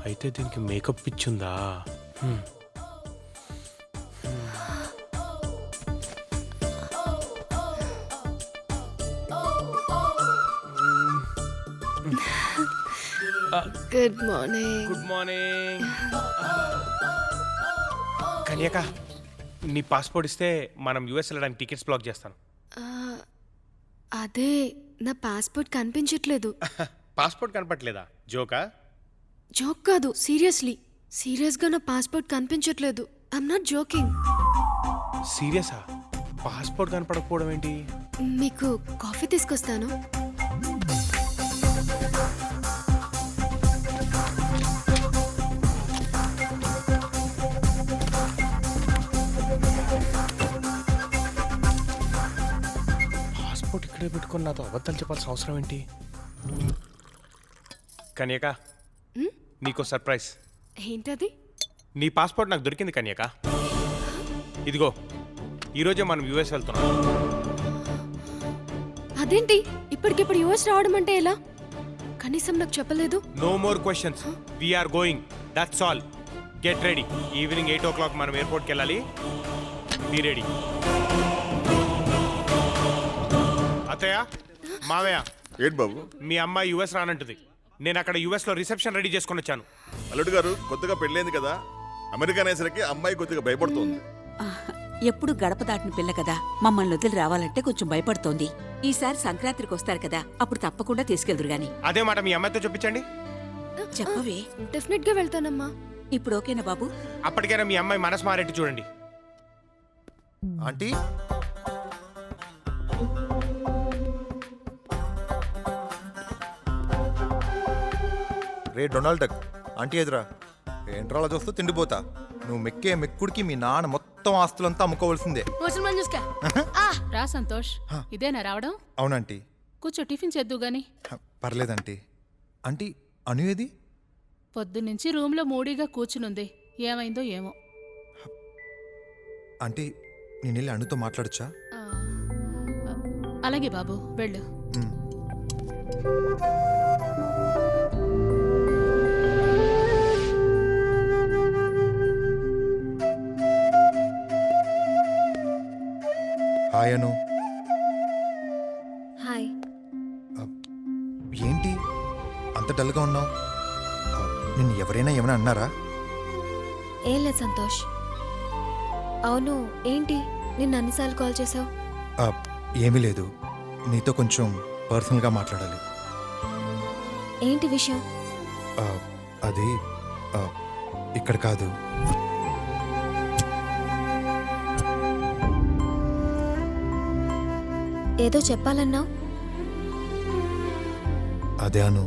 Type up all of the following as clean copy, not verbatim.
అయితే దీనికి మేకప్ పిచ్చుందా? Good morning. Good morning. Kanyaka, నీ పాస్పోర్ట్ ఇస్తే మనం యుఎస్ వెళ్ళడానికి టికెట్స్ బ్లాక్ చేస్తాను. అదే నా పాస్పోర్ట్ కనిపించట్లేదు. పాస్పోర్ట్ కనపట్లేదా? జోకా? జోక్ కాదు, సీరియస్గా నా పాస్పోర్ట్ కనిపించట్లేదు. I'm not joking. సీరియసా? పాస్పోర్ట్ కనపడకపోవడం ఏంటి? మీకు కాఫీ తీసుకొస్తాను. పాస్పోర్ట్ ఇక్కడే పెట్టుకుని నాతో అబద్ధాలు చెప్పాల్సిన అవసరం ఏంటి? కన్యక, నీకో సర్ప్రైజ్. ఏంటది? నీ పాస్పోర్ట్ నాకు దొరికింది కన్యక. ఇదిగో, ఈరోజే మనం యుఎస్ వెళ్తున్నాం. అదేంటి ఇప్పటికిప్పుడు యుఎస్ రావడం అంటే ఎలా? కనీసం నాకు చెప్పలేదు. No more questions. We're going, that's all. Get ready. Evening 8 o'clock మనం ఎయిర్పోర్ట్కి వెళ్ళాలి. Be ready. అత్తయ్య, మావయ్య, ఏంటి బాబు? మీ అమ్మాయి యుఎస్ రానంటుంది. నేను అక్కడ యుఎస్ లో రిసెప్షన్ రెడీ చేసుకుని వచ్చాను. అల్లుడు గారు కొత్తగా పెళ్ళైంది కదా, అమెరికా అనేసరికి అమ్మాయి కొద్దిగా భయపడుతోంది. ఎప్పుడు గడప దాటిన పిల్ల కదా, మమ్మల్ని వదిలి రావాలంటే కొంచెం భయపడుతోంది. ఈసారి సంక్రాంతికి వస్తారు కదా, అప్పుడు తప్పకుండా తీసుకెళ్దురు గాని. అదే మాట మీ అమ్మాయితో చెప్పించండి. చెప్పవే. డెఫినెట్ గా వెళ్తానమ్మా. ఇప్పుడు ఓకేనా బాబు? అప్పటికైనా మీ అమ్మాయి మనసు మారేట్టు చూడండి. ఆంటీ, రే డొనాల్డ్ డక్, ఆంటీ ఎదురా. ఏంట్రా అలా చూస్తూ తిండిపోతా. నువ్వు మెక్కే మెక్కుడికి మీ నాన్న మొత్తం ఆస్తులంతా అమ్ముకోవాల్సిందే. రా సంతోష్, ఇదేనా రావడం? అవునంటీ. కూర్చో, టిఫిన్ చేద్దు గాని. పర్లేదంటీ. ఆంటీ, అను ఏది? పొద్దున్నుంచి రూమ్లో మూడీగా కూర్చునుంది. ఏమైందో ఏమో. ఆంటీ, నేను వెళ్ళి అనుతో మాట్లాడచ్చా? అలాగే బాబు, వెళ్ళు. హాయ్ అను. హాయ్. ఏంటి అంత డల్గా ఉన్నావు? నిన్ను ఎవరైనా ఏమైనా అన్నారా? ఏం లేదు సంతోష్. అవును, ఏంటి నిన్ను అన్నిసార్లు కాల్ చేసావు? ఏమీ లేదు, నీతో కొంచెం పర్సనల్గా మాట్లాడాలి. ఏంటి విషయం? అది ఇక్కడ కాదు. ఏదో చెప్పాలన్నావు. అదే అను,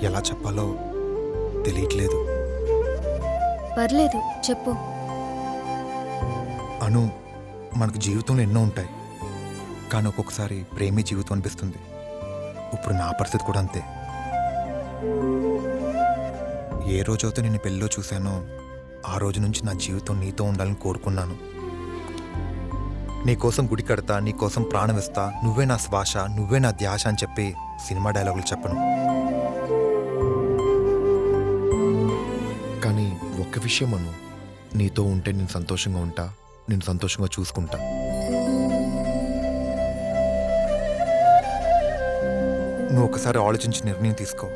ఎలా చెప్పాలో తెలియట్లేదు. పర్లేదు, చెప్పు. అను, మనకు జీవితంలో ఎన్నో ఉంటాయి, కానీ ఒక్కొక్కసారి ప్రేమే జీవితం అనిపిస్తుంది. ఇప్పుడు నా పరిస్థితి కూడా అంతే. ఏ రోజైతే నేను పెళ్ళిలో చూశానో ఆ రోజు నుంచి నా జీవితం నీతో ఉండాలని కోరుకున్నాను. నీకోసం గుడి కడతా, నీకోసం ప్రాణం ఇస్తా, నువ్వే నా శ్వాస, నువ్వే నా ధ్యాస అని చెప్పి సినిమా డైలాగులు చెప్పను. కానీ ఒక్క విషయం అను, నీతో ఉంటే నేను సంతోషంగా ఉంటా, నేను సంతోషంగా చూసుకుంటా. నువ్వు ఒకసారి ఆలోచించి నిర్ణయం తీసుకో.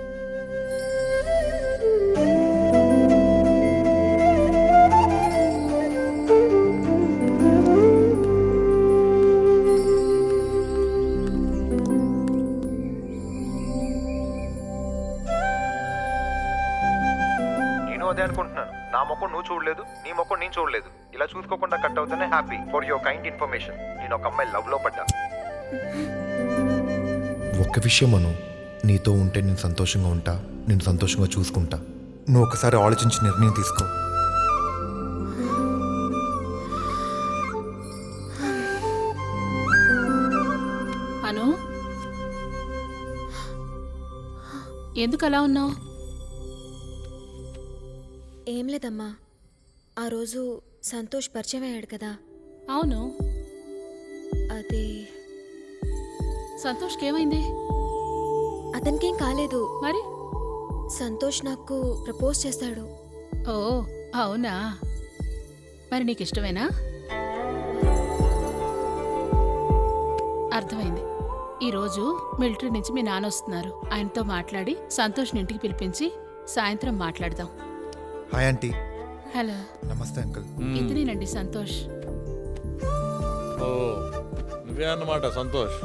అదే అనుకుంటున్నాను. నా మొక్కను నువ్వు చూడలేదు, నీ మొక్కను నేను చూడలేదు. ఇలా చూసుకోకుండా కట్ అవుతానే happy. For your kind information, నేను ఒక అమ్మాయి లవ్ లో పడ్డా. ఒక్క విషయం అను, నీతో ఉంటే నేను సంతోషంగా ఉంటా, నేను సంతోషంగా చూసుకుంటా. నువ్వు ఒకసారి ఆలోచించి నిర్ణయం తీసుకో. ఎందుకు అలా ఉన్నావు? ఏం లేదమ్మా, ఆ రోజు సంతోష్ పరిచయం అయ్యాడు కదా, అవును, అది సంతోష్కి ఏమైంది అతనికేం కాలేదు. మరి? సంతోష్ నాకు ప్రపోజ్ చేస్తాడు. ఓ అవునా, మరి నీకు ఇష్టమేనా? అర్థమైంది. ఈరోజు మిలిటరీ నుంచి మీ నాన్న వస్తున్నారు. ఆయనతో మాట్లాడి సంతోష్ని ఇంటికి పిలిపించి సాయంత్రం మాట్లాడదాం. Hi aunty. హలో, నమస్తే అంకుల్. ఇతనేనండి సంతోష్. ఓ నువ్వే అన్నమాట సంతోష్.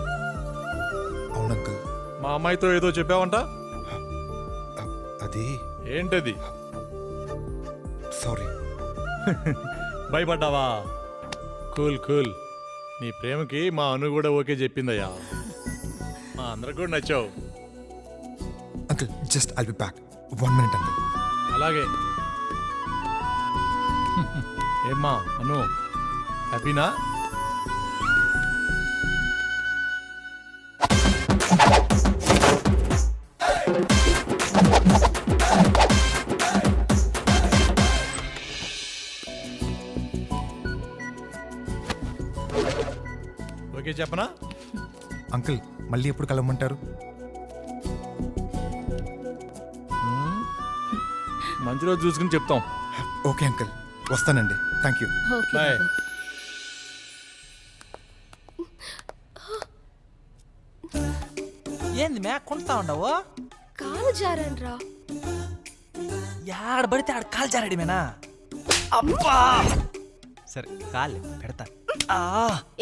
అవును అంకుల్. మా అమ్మాయితో ఏదో చెప్పావంట, అది ఏంటది? సారీ. భయపడ్డావా? Cool cool. నీ ప్రేమకి మా అను కూడా ఓకే చెప్పిందయ్యా. మా అందరికి కూడా నచ్చావు. Uncle just I'll be back 1 minute uncle. అలాగే. ఏమ్మా అను, హ్యాపీనా? ఓకే చెప్పనా? అంకుల్ మళ్ళీ ఎప్పుడు కలవమంటారు? మంచి రోజు చూసుకుని చెప్తాం. ఓకే అంకుల్, వస్తానండి. Thank you. Okay bye. బాబు. ఏంది మ్యా కొంటా ఉండవు? కాలు జారన్రా. యాడ పడితే ఆడ కాలు జారడమేనా? అబ్బా సరే కాలే పెడతా.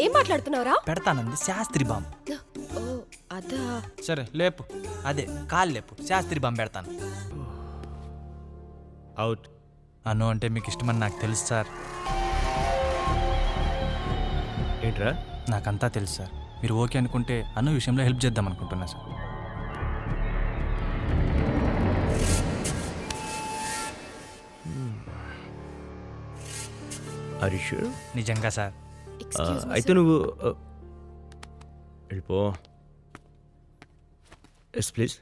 ఏం మాట్లాడుతున్నావురా? పెడతానంది శాస్త్రి బాంబ్. ఓ అదా. సరే లేపు, అదే కాలు లేపు, శాస్త్రి బాంబ్ పెడతాను. అవుట్. అను అంటే మీకు ఇష్టమని నాకు తెలుసు సార్. ఏంట్రా? నాకంతా తెలుసు సార్. మీరు ఓకే అనుకుంటే అను విషయంలో హెల్ప్ చేద్దాం అనుకుంటున్నా సార్. హరీష్, నిజంగా సార్. ఎక్స్క్యూజ్ మీ అయితే నువ్వు వెళ్ళిపో. Yes please.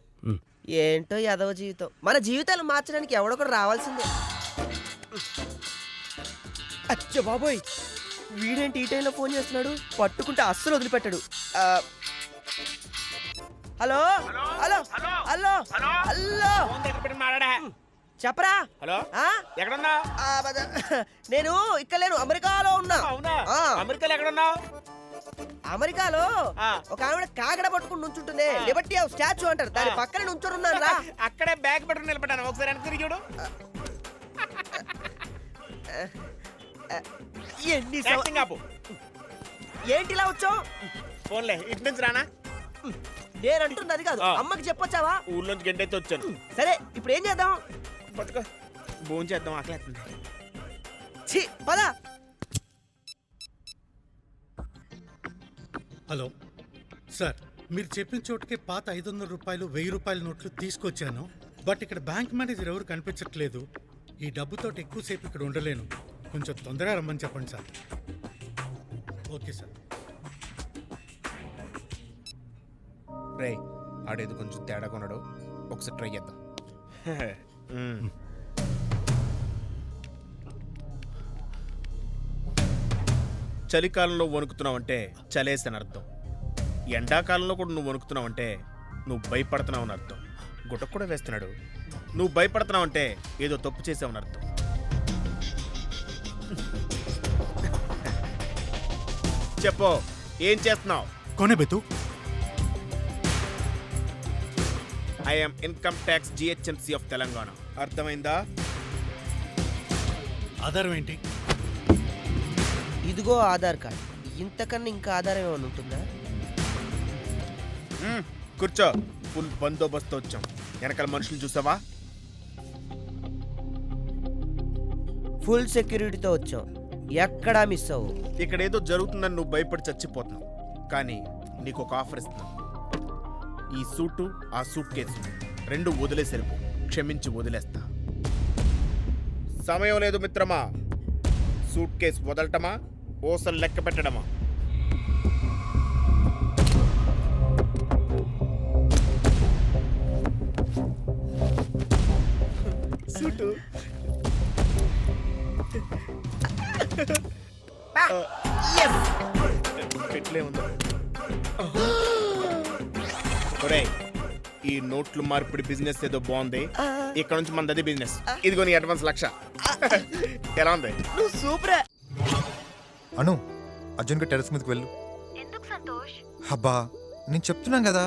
ఏంటో యాదవ జీవితం. మన జీవితాలు మార్చడానికి ఎవడొకడు రావాల్సిందే. అచ్చో బాబోయ్, వీడేంటి ఈ టైంలో ఫోన్ చేస్తున్నాడు? పట్టుకుంటే అస్సలు వదిలిపెట్టాడు. హలో హలో హలో హలో, చెప్పరా. హలో, ఆ? ఎక్కడున్నా? నేను ఇక్కడ లేను, అమెరికాలో ఉన్నా. అవునా? ఆ. అమెరికాలో ఎక్కడున్నావు? అమెరికాలో ఆ. ఒక ఆవిడ కాగడ పట్టుకుని నుంచుంటుంది. లిబర్టీ హౌస్ స్టాచ్యూ అంటారు, దాని పక్కన నుంచున్నాను రా. అక్కడే బ్యాగ్ పెట్టుకుని నిలబడ్డాను. ఒకసారి వెనక్కి తిరిగి చూడు. ఎన్ని యాక్టింగ్ ఆపు. ఏంటి ఇలా వచ్చావు? ఫోన్లే, ఇటు నుంచి రానా? నేను అంటున్నది కాదు, ఆ. అమ్మకి చెప్పొచ్చావా? ఊర్లోంచి గంటైతే వచ్చాను. సరే ఇప్పుడు ఏం చేద్దాం? పట్టుకో, భోజనం చేద్దాం, ఆకలేస్తుంది. ఛీ, పద. హలో సార్, మీరు చెప్పిన చోటుకే పాత 500 రూపాయలు 1000 రూపాయల నోట్లు తీసుకొచ్చాను. బట్ ఇక్కడ బ్యాంక్ మేనేజర్ ఎవరు కనిపించట్లేదు. ఈ డబ్బుతో ఎక్కువసేపు ఇక్కడ ఉండలేను. కొంచెం తొందరగా రమ్మని చెప్పండి సార్. Okay sir. రే ఆడేది కొంచెం తేడా కొన్నాడు, ఒకసారి ట్రై చేద్దాం. చలికాలంలో వణుకుతున్నావంటే చలేసని అర్థం. ఎండాకాలంలో కూడా నువ్వు వణుకుతున్నావంటే నువ్వు భయపడుతున్నావని అర్థం. గుటకు కూడా వేస్తున్నాడు. నువ్వు భయపడుతున్నావంటే ఏదో తప్పు చేసావని అర్థం. చెప్పు, ఏం చేస్తున్నావు? కొనే బెతు. I'm income tax GHMC of Telangana. అర్థమైందా? ఆధారం ఏంటి? ఇదిగో ఆధార్ కార్డ్. ఇంతకన్నా ఇంకా ఆధారం ఏమైనా ఉంటుందా? కూర్చో. ఫుల్ బందోబస్తు వచ్చాం. వెనకాల మనుషులు చూసావా? ఫుల్ సెక్యూరిటీతో వచ్చాం, ఎక్కడా మిస్ అవ్వు. ఇక్కడ ఏదో జరుగుతుందని నువ్వు భయపడి చచ్చిపోతున్నావు. కానీ నీకు ఒక ఆఫర్ ఇస్తున్నాను. ఈ సూటు, ఆ సూట్ కేసు రెండు వదిలేసరిపో. క్షమించి వదిలేస్తా. సమయం లేదు మిత్రమా. సూట్ కేసు వదలటమా, ఓసలు లెక్క పెట్టడమా? సూటు పెట్లే ఉంది. ఒరేయ్, ఈ నోట్లు మార్పిడి బిజినెస్ ఏదో బాగుంది. ఇక్కడ నుంచి మనది అదే బిజినెస్. ఇదిగో నీ అడ్వాన్స్ 1,00,000. ఎలా ఉంది? నువ్వు సూపరే. అను అర్జున్గా టెరెస్ మీదకి వెళ్ళు. అబ్బా నేను చెప్తున్నాను కదా